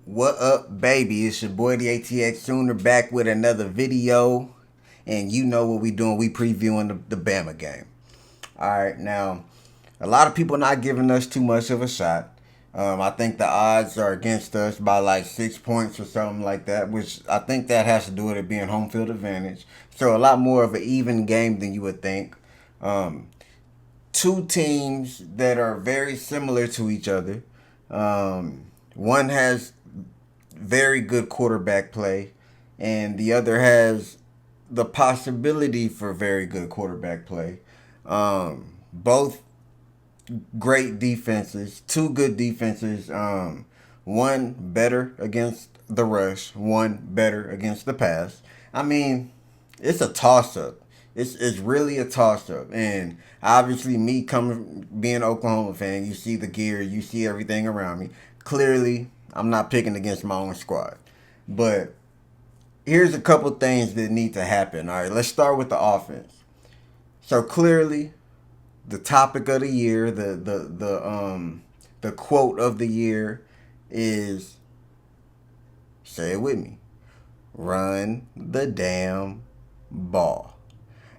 What up, baby? It's your boy, the ATX Sooner, back with another video. And you know what we doing. We previewing the Bama game. All right, now, a lot of people not giving us too much of a shot. I think the odds are against us by like 6 points or something like that, which I think that has to do with it being home field advantage. So a lot more of an even game than you would think. Um, Two teams that are very similar to each other. One has very good quarterback play, and the other has the possibility for very good quarterback play. Both great defenses, two good defenses. One better against the rush, one better against the pass. I mean, it's a toss up. It's really a toss up, and obviously me coming being an Oklahoma fan, you see the gear, you see everything around me. Clearly, I'm not picking against my own squad, but here's a couple things that need to happen. All right, let's start with the offense. So clearly, the topic of the year, the quote of the year is, say it with me, run the damn ball.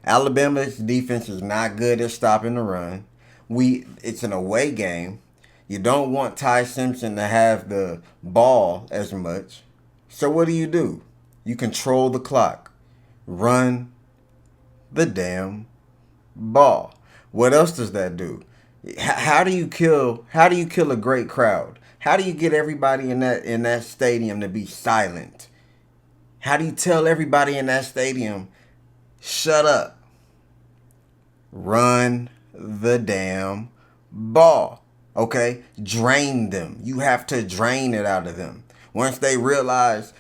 Alabama's defense is not good at stopping the run. It's an away game. You don't want Ty Simpson to have the ball as much. So what do? You control the clock. Run the damn ball. What else does that do? How do you kill a great crowd? How do you get everybody in that stadium to be silent? How do you tell everybody in that stadium, shut up? Run the damn ball. Okay? Drain them. You have to drain it out of them. Once they realize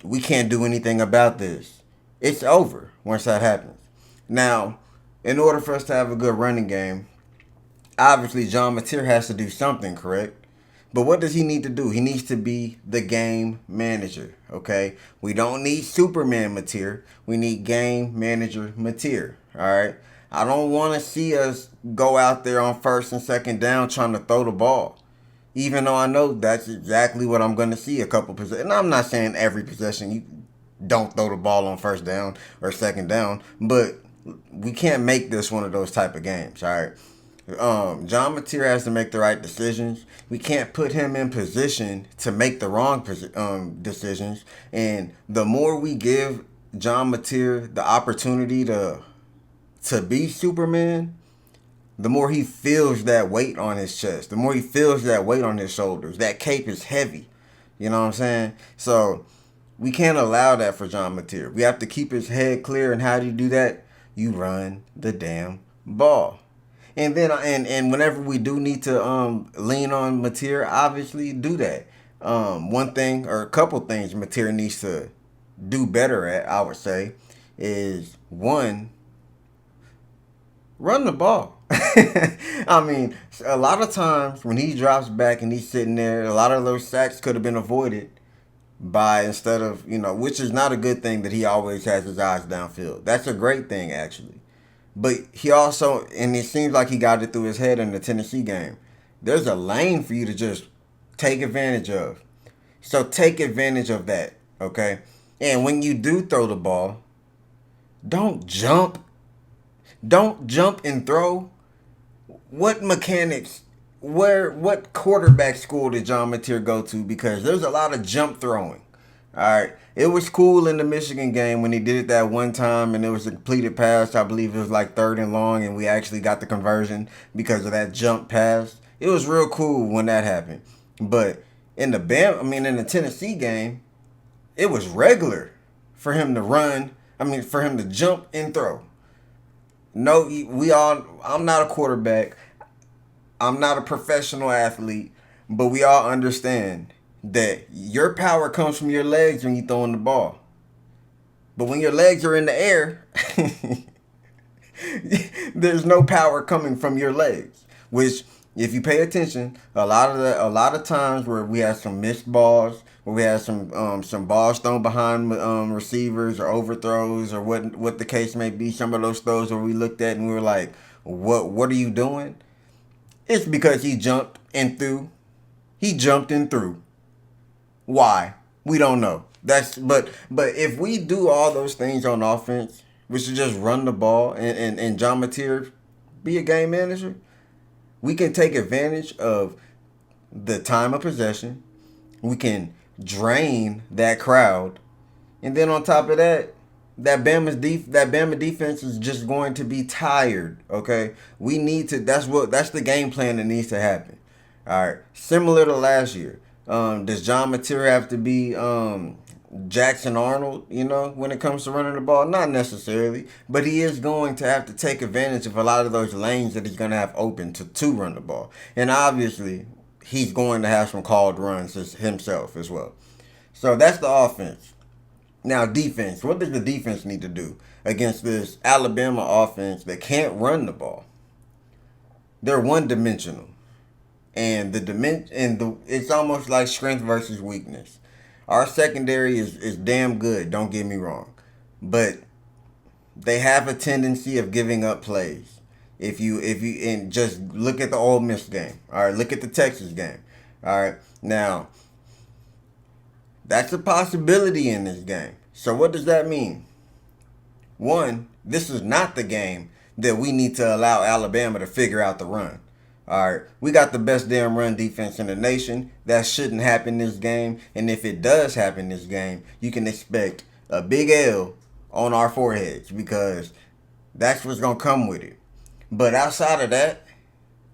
we can't do anything about this, it's over once that happens. Now, in order for us to have a good running game, obviously John Mateer has to do something, correct? But what does he need to do? He needs to be the game manager, okay? We don't need Superman Mateer. We need game manager Mateer, all right? I don't want to see us go out there on first and second down trying to throw the ball. Even though I know that's exactly what I'm going to see a couple possessions. And I'm not saying every possession you don't throw the ball on first down or second down, but we can't make this one of those type of games, all right? John Mateer has to make the right decisions. We can't put him in position to make the wrong decisions. And the more we give John Mateer the opportunity to be Superman, the more he feels that weight on his chest, the more he feels that weight on his shoulders. That cape is heavy. You know what I'm saying? So we can't allow that for John Mateer. We have to keep his head clear. And how do you do that? You run the damn ball. And then and whenever we do need to lean on Mateer, obviously do that. One thing or a couple things Mateer needs to do better at, I would say, is one, run the ball. I mean, a lot of times when he drops back and he's sitting there, a lot of those sacks could have been avoided by instead of, which is not a good thing that he always has his eyes downfield. That's a great thing, actually. But he also, and it seems like he got it through his head in the Tennessee game, there's a lane for you to just take advantage of. So take advantage of that, okay? And when you do throw the ball, don't jump. Don't jump and throw. What mechanics, what quarterback school did John Mateer go to? Because there's a lot of jump throwing. All right. It was cool in the Michigan game when he did it that one time and it was a completed pass. I believe it was like third and long and we actually got the conversion because of that jump pass. It was real cool when that happened. But in the Tennessee game, it was regular for him to run. For him to jump and throw. No, I'm not a quarterback. I'm not a professional athlete, but we all understand that your power comes from your legs when you're throwing the ball. But when your legs are in the air, there's no power coming from your legs. Which, if you pay attention, a lot of times where we have some missed balls, where we have some balls thrown behind receivers or overthrows or what the case may be. Some of those throws where we looked at and we were like, "What are you doing?" It's because he jumped and threw. He jumped and threw. Why? We don't know. But if we do all those things on offense, we should just run the ball and John Mateer be a game manager. We can take advantage of the time of possession. We can drain that crowd, and then on top of that, that Bama defense is just going to be tired. Okay, we need to. That's the game plan that needs to happen. All right, similar to last year. Does John Mateer have to be Jackson Arnold? When it comes to running the ball, not necessarily, but he is going to have to take advantage of a lot of those lanes that he's going to have open to run the ball, and obviously he's going to have some called runs himself as well. So that's the offense. Now, defense. What does the defense need to do against this Alabama offense that can't run the ball? They're one dimensional, and it's almost like strength versus weakness. Our secondary is damn good. Don't get me wrong, but they have a tendency of giving up plays. If you and just look at the Ole Miss game. All right, look at the Texas game. All right, now that's a possibility in this game. So what does that mean? One, this is not the game that we need to allow Alabama to figure out the run. All right, we got the best damn run defense in the nation. That shouldn't happen this game. And if it does happen this game, you can expect a big L on our foreheads because that's what's going to come with it. But outside of that,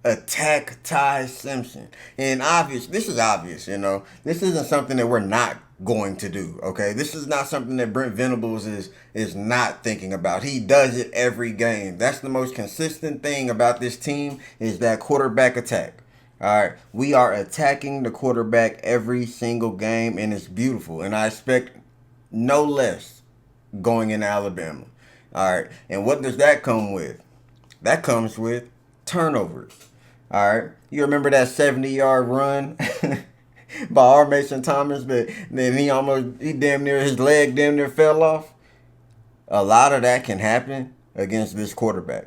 attack Ty Simpson. And this is obvious, This isn't something that we're not going to do, okay? This is not something that Brent Venables is not thinking about. He does it every game. That's the most consistent thing about this team is that quarterback attack. All right, we are attacking the quarterback every single game, and it's beautiful. And I expect no less going into Alabama. All right, and what does that come with? That comes with turnovers. All right, you remember that 70-yard run by R. Mason Thomas, but then his leg damn near fell off. A lot of that can happen against this quarterback.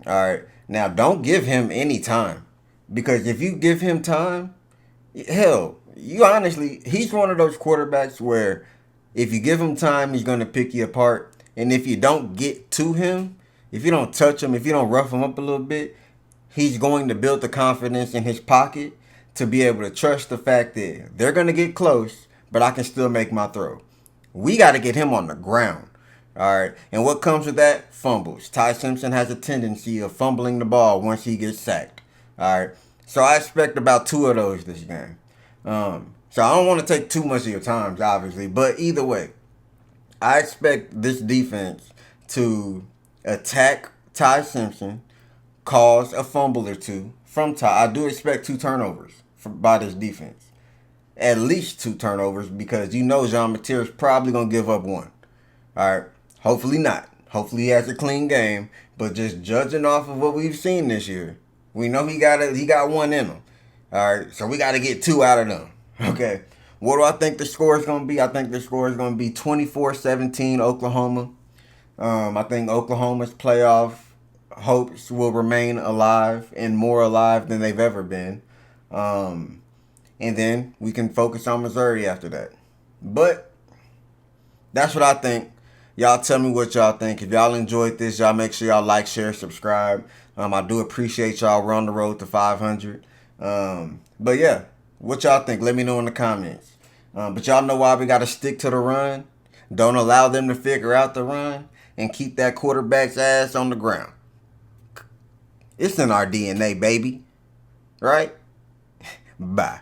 All right, now don't give him any time because if you give him time, hell, he's one of those quarterbacks where if you give him time, he's going to pick you apart, and if you don't get to him, if you don't touch him, if you don't rough him up a little bit, he's going to build the confidence in his pocket to be able to trust the fact that they're going to get close, but I can still make my throw. We got to get him on the ground. All right. And what comes with that? Fumbles. Ty Simpson has a tendency of fumbling the ball once he gets sacked. All right. So I expect about 2 of those this game. So I don't want to take too much of your time, obviously, but either way, I expect this defense to attack Ty Simpson, cause a fumble or two from Ty. I do expect 2 turnovers by this defense. At least 2 turnovers because Jean Mateer is probably going to give up 1. All right. Hopefully not. Hopefully he has a clean game. But just judging off of what we've seen this year, we know he got 1 in him. All right. So we got to get 2 out of them. Okay. What do I think the score is going to be? I think the score is going to be 24-17 Oklahoma. I think Oklahoma's playoff hopes will remain alive and more alive than they've ever been. And then we can focus on Missouri after that. But that's what I think. Y'all tell me what y'all think. If y'all enjoyed this, y'all make sure y'all like, share, subscribe. I do appreciate y'all. We're on the road to 500. But yeah, what y'all think? Let me know in the comments. But y'all know why we got to stick to the run. Don't allow them to figure out the run. And keep that quarterback's ass on the ground. It's in our DNA, baby. Right? Bye.